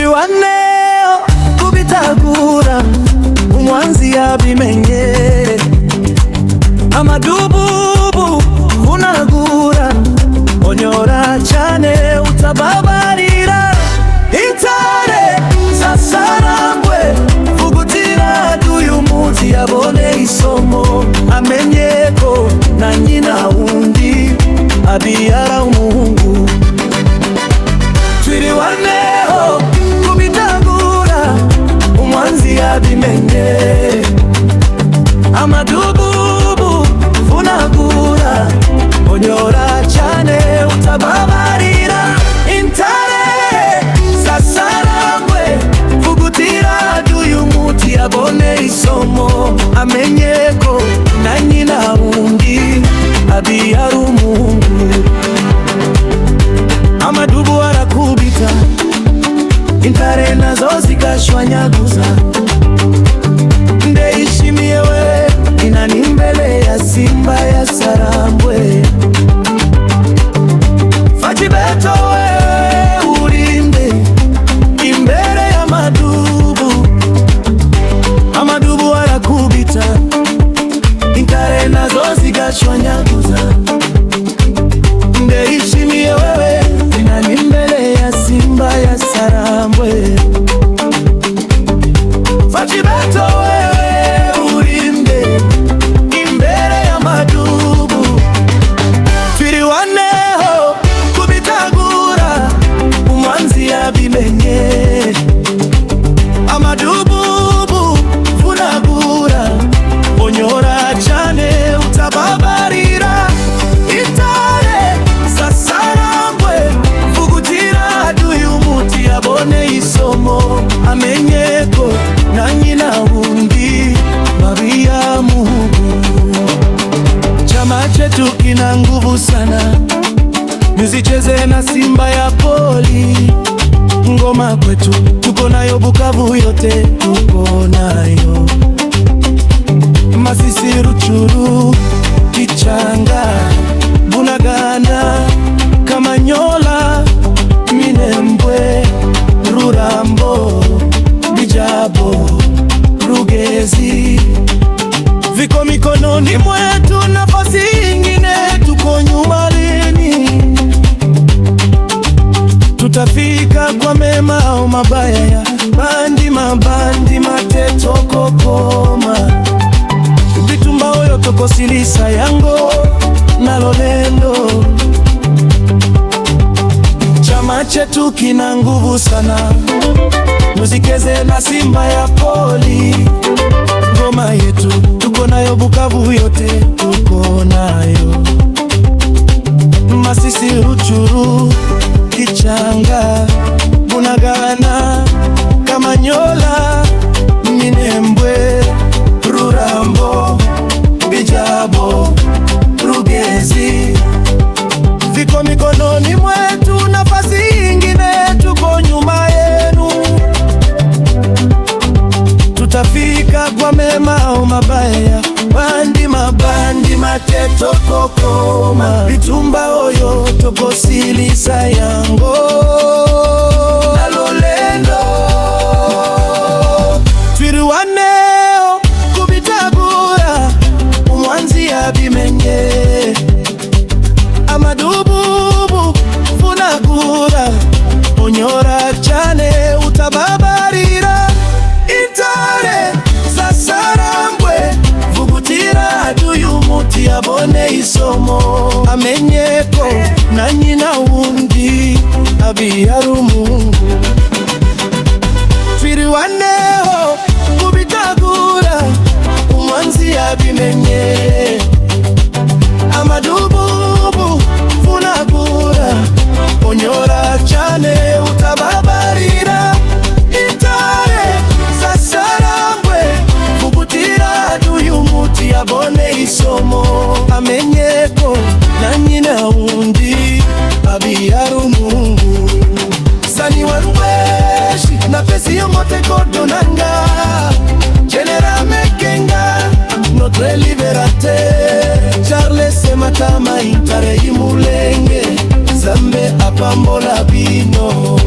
twiriwaneo kubitagura umwanzi yabimenye amadububu unagura onyora cyane utababarira intare zasarangwe vugutira duyu munsi yabone isomo amenye ko na nyina wundi abiyara umuhungu twiriwaneo kubitagura umwanzi yabimenye amadububu vunagura onyora cyane utababarira intare zasarangwe vugutira duyu munsi yabone isomo amenye ko na nyina wundi abiyara umuhungu amadubu arakubita intare nazo zigashwanyaguza ndeyishimiye we inani mbele ya simba ya Sarambwe Fachibeto we ulinde imbere ya amadubu arakubita intare nazo zigashwanyaguza ndeyishimiye wewe inani mbele ya simba ya Sarambwe Fachibeto wewe ulinde imbere ya twiriwaneho kubitagura umwanzi yabimenye amadububu vunagura onyora cyane utababarira intare zasarangwe vugutira duyu munsi yabone isomo amenye ko na nyina wundi babiya muhungu chama chetu kina nguvu sana musicheze na simba ya poli ngoma kwetu tuko nayo Bukavu yote tuko nayo Masisi Ruchuru Kichanga Bunagana Kamanyola Minembwe Rurambo Bijabo Rugezi viko mikononi mwetu, nafasi ingine tuko nyuma lini? Tutafika kwa mema au mabaya ya mabandi mateto kokoma vitumba oyo tokosilisa yango na lolendo. Chama chetu kina nguvu sana, musikeze na simba ya poli. Ngoma yetu tuko nayo Bukavu yote tuko nayo, Masisi Ruchuru Kichanga Bunagana Kamanyola Minembwe Rurambo Bijabo Rugezi viko mikononi mwetu, nafasi ingine tuko nyuma yenu. Tutafika kwa mema au mabaya, mabandi mateto kokoma vitumba oyo tokosilisa yango na lolendo. Twiriwaneo kubitagura umwanzi yabimenye, amadububu vunagura onyora cyane utababarira intare zasarangwe vugutira duyu munsi yabone isomo amenye ko na nyina wundi abiyara umuhungu. Twiriwaneho kubitagura umwanzi yabimenye, amadububu vunagura onyora cyane utababarira intare zasarangwe vugutira duyu munsi yabone isomo amenye ko na nyina wundi abiyara umuhungu. Sani warweshi na pesi yomote kodonanga General Mekenga notre liberateur Charles Matama intare imulenge Zambe apambola bino